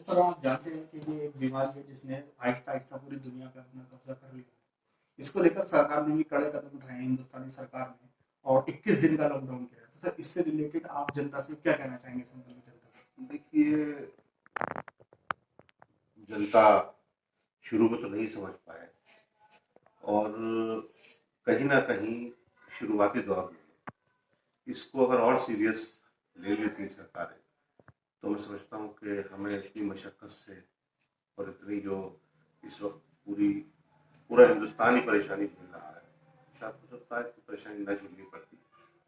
पर आप जानते हैं कि ये एक बीमारी है जिसने आहिस्ता-आहिस्ता पूरी दुनिया पे अपना कब्ज़ा कर लिया है। इसको लेकर सरकार ने भी कड़े कदम उठाए हैं, हिंदुस्तानी सरकार ने, और 21 दिन का लॉकडाउन किया है। तो सर, इससे रिलेटेड आप जनता से क्या कहना चाहेंगे, संबंधित जनता से? देखिए, जनता शुरू में तो नहीं समझ पाए और कहीं ना कहीं शुरुआती दौर में इसको अगर और सीरियस ले लेती सरकारें तो मैं समझता हूँ कि हमें इतनी मशक्क़त से और इतनी जो इस वक्त पूरा हिंदुस्तान ही परेशानी झेल रहा है, शायद हो सकता है कि परेशानी ना झेलनी पड़ती,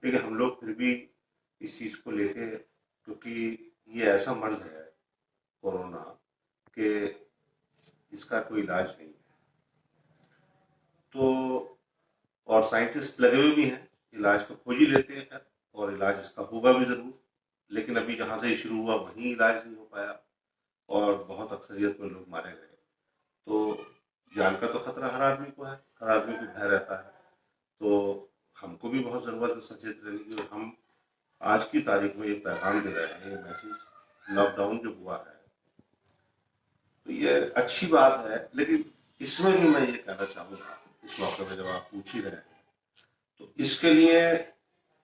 लेकिन हम लोग फिर भी इस चीज़ को लेके, क्योंकि ये ऐसा मर्ज है कोरोना कि इसका कोई इलाज नहीं है, तो और साइंटिस्ट लगे हुए भी हैं, इलाज को खोज ही लेते हैं खैर, और इलाज इसका होगा भी ज़रूर, लेकिन अभी जहाँ से शुरू हुआ वहीं इलाज नहीं हो पाया और बहुत अक्सरियत में लोग मारे गए। तो जान का तो खतरा हर आदमी को है, हर आदमी को भय रहता है, तो हमको भी बहुत ज़रूरत है सचेत रहने की। और हम आज की तारीख में ये पैगाम दे रहे हैं, ये मैसेज, लॉकडाउन जो हुआ है तो ये अच्छी बात है, लेकिन इसमें भी मैं ये कहना चाहूँगा, इस मौके में जब आप पूछ ही रहे हैं, तो इसके लिए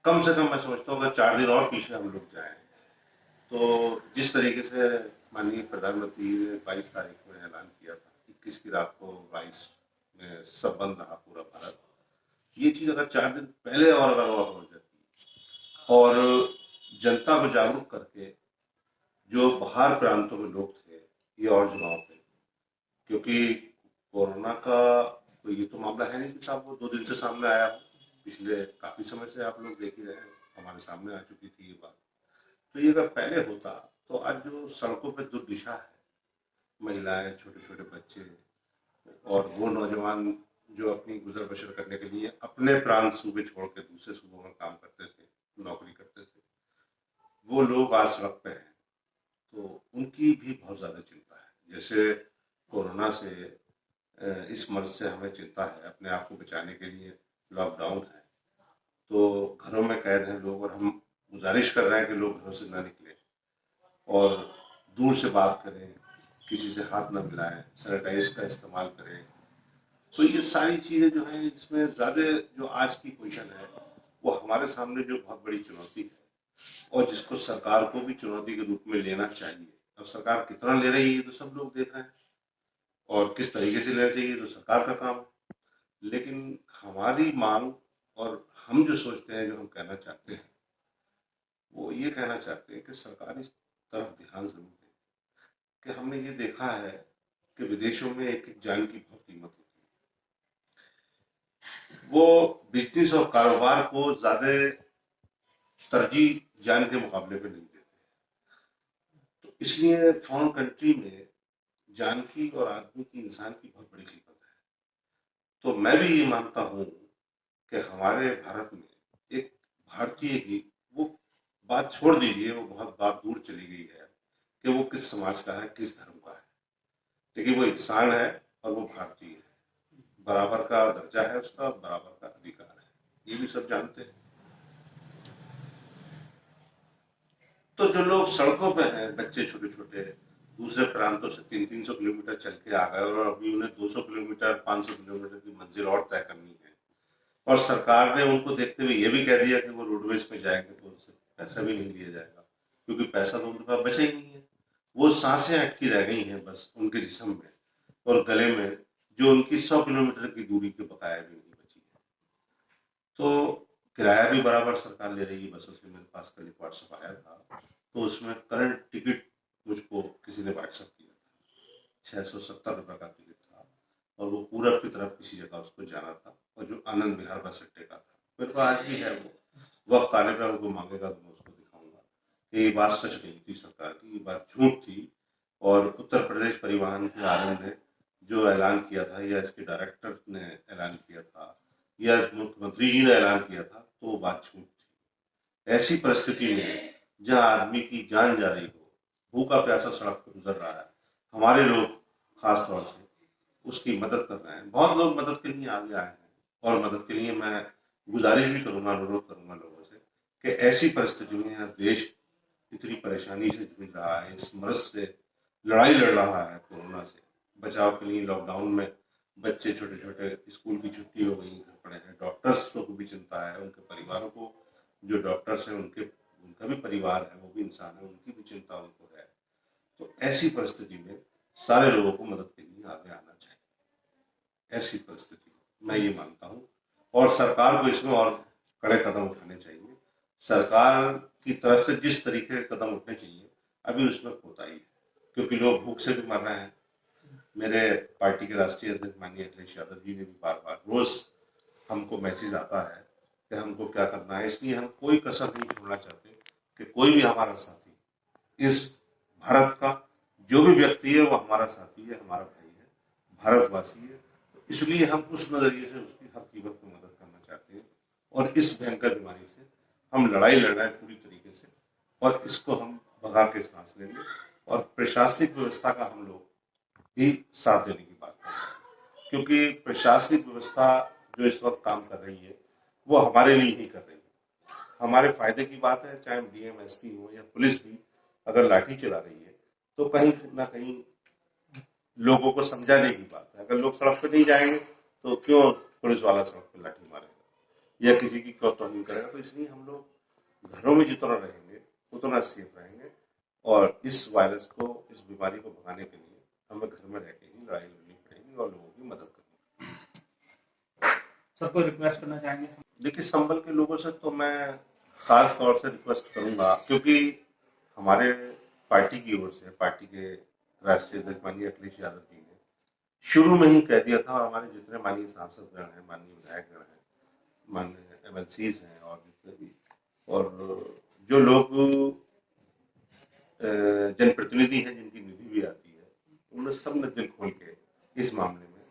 कम से कम मैं समझता हूँ अगर 4 दिन और पीछे हम लोग जाएं, तो जिस तरीके से माननीय प्रधानमंत्री ने 22 तारीख में ऐलान किया था, 21 की रात को 22 में सब बंद रहा पूरा भारत, ये चीज़ अगर 4 दिन पहले और अगर और हो जाती और जनता को जागरूक करके जो बाहर प्रांतों में लोग थे ये और जुड़ाव थे, क्योंकि कोरोना का कोई ये तो मामला है नहीं कि साहब वो 2 दिन से सामने आया हो, पिछले काफ़ी समय से आप लोग देख ही रहे हैं, हमारे सामने आ चुकी थी ये बात। तो ये अगर पहले होता तो आज जो सड़कों पे दुर्दिशा है, महिलाएं, छोटे छोटे बच्चे और वो नौजवान जो अपनी गुजर बसर करने के लिए अपने प्रांत सूबे छोड़ के दूसरे सूबों में काम करते थे, नौकरी करते थे, वो लोग आज सड़क पे हैं, तो उनकी भी बहुत ज़्यादा चिंता है। जैसे कोरोना से, इस मर्ज से हमें चिंता है, अपने आप को बचाने के लिए लॉकडाउन है, तो घरों में कैद हैं लोग और हम गुजारिश कर रहे हैं कि लोग घरों से ना निकलें और दूर से बात करें, किसी से हाथ न मिलाएं, सैनिटाइज का इस्तेमाल करें। तो ये सारी चीज़ें जो हैं, इसमें ज़्यादा जो आज की पोजीशन है वो हमारे सामने जो बहुत बड़ी चुनौती है और जिसको सरकार को भी चुनौती के रूप में लेना चाहिए। अब सरकार कितना ले रही है तो सब लोग देख रहे हैं, और किस तरीके से लेना चाहिए तो सरकार का काम है, लेकिन हमारी मांग और हम जो सोचते हैं, जो हम कहना चाहते हैं, वो ये कहना चाहते हैं कि सरकार इस तरफ ध्यान जरूर दे कि हमने ये देखा है कि विदेशों में एक एक जान की बहुत कीमत होती है, वो बिजनेस और कारोबार को ज्यादा तरजीह जान के मुकाबले में नहीं देते, तो इसलिए फॉरेन कंट्री में जान की और आदमी की, इंसान की बहुत बड़ी कीमत है। तो मैं भी ये मानता हूँ कि हमारे भारत में एक भारतीय की, वो बात छोड़ दीजिए, वो बहुत बात दूर चली गई है कि वो किस समाज का है, किस धर्म का है, लेकिन वो इंसान है और वो भारतीय है, बराबर का दर्जा है उसका, बराबर का अधिकार है, ये भी सब जानते हैं। तो जो लोग सड़कों पे हैं, बच्चे छोटे छोटे, दूसरे प्रांतों से 300-300 किलोमीटर चल के आ गए और अभी उन्हें 200 किलोमीटर, 500 किलोमीटर की मंजिल और तय करनी है, और सरकार ने उनको देखते हुए ये भी कह दिया कि वो रोडवेज में जाएंगे तो उनसे पैसा भी नहीं लिया जाएगा, क्योंकि पैसा तो उनके पास बचा ही नहीं है, वो सांसें अटकी रह गई हैं बस उनके जिस्म में और गले में, जो उनकी 100 किलोमीटर की दूरी के बकाया भी नहीं बची है। तो किराया भी बराबर सरकार ले रही है बसों से। मेरे पास कल एक व्हाट्सएप आया था, तो उसमें करंट टिकट मुझको किसी ने व्हाट्सएप किया था, 670 रुपये का टिकट था, और वो पूरब की तरफ किसी जगह उसको जाना था, और जो आनंद विहार बस अड्डे का था, मेरे पास आज भी है वो, वक्त आने पर वो मांगेगा तो मैं उसको दिखाऊंगा कि ये बात सच नहीं थी सरकार की, ये बात झूठ थी, और उत्तर प्रदेश परिवहन के आरएम ने जो ऐलान किया था, या इसके डायरेक्टर ने ऐलान किया था, या मुख्यमंत्री जी ने ऐलान किया था, तो वो बात झूठ थी। ऐसी परिस्थिति में जहाँ आदमी की जान जा रही हो, भूखा प्यासा सड़क पर गुजर रहा है, हमारे लोग खास तौर से उसकी मदद कर रहे हैं, बहुत लोग मदद के लिए आगे आए हैं, और मदद के लिए मैं गुजारिश भी करूंगा, अनुरोध करूंगा लोगों से कि ऐसी परिस्थिति में देश इतनी परेशानी से जूझ रहा है, इस मर्ज से लड़ाई लड़ रहा है कोरोना से बचाव के लिए। लॉकडाउन में बच्चे छोटे छोटे स्कूल की छुट्टी हो गई, घर पड़े हैं। डॉक्टर्स को भी चिंता है, उनके परिवारों को, जो डॉक्टर्स हैं उनका भी परिवार है, वो भी इंसान है, उनकी भी चिंता उनको है। तो ऐसी परिस्थिति में सारे लोगों को मदद के लिए आगे आना चाहिए। ऐसी परिस्थिति मैं ये मानता हूँ, और सरकार को इसमें और कड़े कदम उठाने चाहिए। सरकार की तरफ से जिस तरीके के कदम उठने चाहिए अभी उसमें कोताही है, क्योंकि लोग भूख से भी मर रहे हैं। मेरे पार्टी के राष्ट्रीय अध्यक्ष माननीय अखिलेश यादव जी ने भी बार बार रोज हमको मैसेज आता है कि हमको क्या करना है। इसलिए हम कोई कसर नहीं छोड़ना चाहते कि कोई भी हमारा साथी, इस भारत का जो भी व्यक्ति है वो हमारा साथी है, हमारा भाई है, भारतवासी है। तो इसलिए हम उस नजरिए से उसकी हर कीमत को मदद करना चाहते हैं, और इस भयंकर बीमारी से हम लड़ाई लड़ रहे हैं पूरी तरीके से, और इसको हम भगा के सांस लेंगे। और प्रशासनिक व्यवस्था का हम लोग भी साथ देने की बात कर रहे हैं, क्योंकि प्रशासनिक व्यवस्था जो इस वक्त काम कर रही है वो हमारे लिए ही कर रही है, हमारे फायदे की बात है। चाहे डीएम एसपी हो या पुलिस भी अगर लाठी चला रही है तो कहीं ना कहीं लोगों को समझाने की बात है। अगर लोग सड़क पर नहीं जाएंगे तो क्यों पुलिस वाला सड़क पर लाठी मारेगा या किसी की क्यों तोहिन करेगा। तो इसलिए हम लोग घरों में जितना रहेंगे उतना सेफ रहेंगे, और इस वायरस को, इस बीमारी को भगाने के लिए हमें घर में रह के ही लड़ाई लड़नी पड़ेगी और लोगों की मदद करनी पड़ेगी। सर कोई रिक्वेस्ट करना चाहेंगे? देखिए, संबल के लोगों से तो मैं खास तौर से रिक्वेस्ट करूंगा, क्योंकि हमारे पार्टी की ओर से, पार्टी के राष्ट्रीय अध्यक्ष माननीय अखिलेश यादव जी ने शुरू में ही कह दिया था, और हमारे जितने माननीय सांसद गण हैं, माननीय विधायक गण हैं, माननीय एमएलसीज हैं, और जितने भी, और जो लोग जनप्रतिनिधि हैं जिनकी निधि भी आती है, उन्होंने सबने दिल खोल के इस मामले में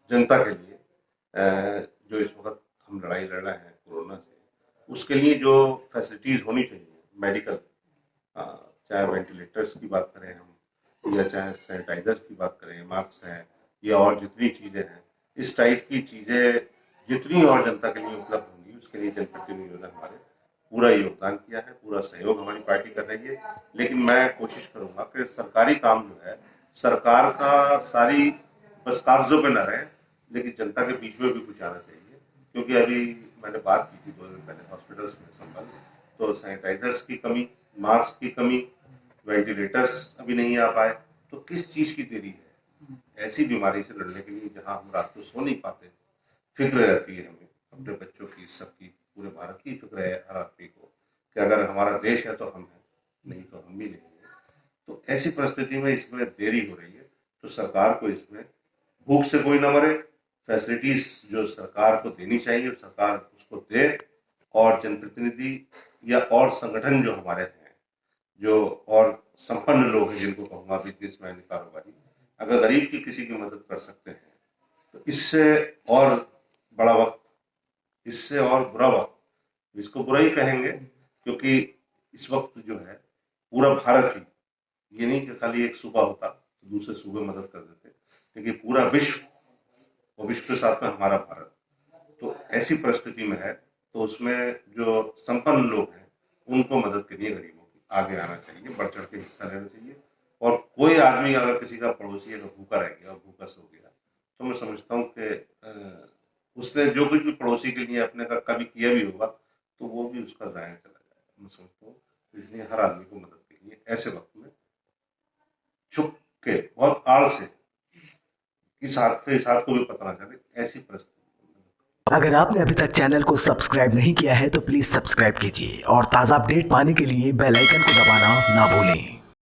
जनता के लिए जो इस वक्त हम लड़ाई लड़ रहे हैं कोरोना से, उसके लिए जो फैसिलिटीज होनी चाहिए मेडिकल, चाहे वेंटिलेटर्स की बात करें हम, या चाहे सैनिटाइजर्स की बात करें, मास्क हैं, या और जितनी चीजें हैं, इस टाइप की चीजें जितनी और जनता के लिए उपलब्ध होंगी, उसके लिए जनप्रतिनिधियों ने हमारे पूरा योगदान किया है, पूरा सहयोग हमारी पार्टी कर रही है। लेकिन मैं कोशिश करूंगा कि सरकारी काम जो है, सरकार का सारी बस कागजों पे न रहे, लेकिन जनता के बीच में भी कुछ आना चाहिए। क्योंकि अभी मैंने बात की थी 2 दिन पहले हॉस्पिटल्स में संबंध, तो सैनिटाइजर्स की कमी, मास्क की कमी, वेंटिलेटर्स अभी नहीं आ पाए, तो किस चीज की देरी है? ऐसी बीमारी से लड़ने के लिए जहां हम रात को सो नहीं पाते, फिक्र रहती है हमें अपने बच्चों की, सबकी, पूरे भारत की फिक्र है हर आदमी को कि अगर हमारा देश है तो हम हैं, नहीं तो हम भी नहीं है। तो ऐसी परिस्थिति में इसमें देरी हो रही है, तो सरकार को इसमें, भूख से कोई ना मरे, फैसिलिटीज जो सरकार को देनी चाहिए सरकार उसको दे, और जनप्रतिनिधि या और संगठन जो हमारे हैं, जो और संपन्न लोग हैं, जिनको कहूँगा बिजनेसमैन, कारोबारी, अगर गरीब की किसी की मदद कर सकते हैं तो इससे और बड़ा वक्त, इससे और बुरा वक्त, इसको बुरा ही कहेंगे, क्योंकि इस वक्त जो है पूरा भारत ही, ये नहीं कि खाली एक सूबा होता तो दूसरे सूबे मदद कर देते, लेकिन पूरा विश्व, और विश्व के साथ में हमारा भारत, तो ऐसी परिस्थिति में है, तो उसमें जो संपन्न लोग हैं उनको मदद के लिए गरीबों की आगे आना चाहिए, बढ़ चढ़ के हिस्सा लेना चाहिए। और कोई आदमी अगर किसी का पड़ोसी अगर भूखा रह गया, भूखा सो गया, तो मैं समझता हूँ कि उसने जो कुछ भी पड़ोसी के लिए अपने का कभी किया भी होगा तो वो भी उसका ज़ाया चला जाएगा, मैं समझता हूँ। इसलिए हर आदमी को मदद के लिए ऐसे वक्त में छुप के, बहुत आड़ से, इस हाथ को भी पता ना चले, ऐसी परिस्थिति। अगर आपने अभी तक चैनल को सब्सक्राइब नहीं किया है तो प्लीज सब्सक्राइब कीजिए और ताज़ा अपडेट पाने के लिए बेल आइकन को दबाना ना भूलें।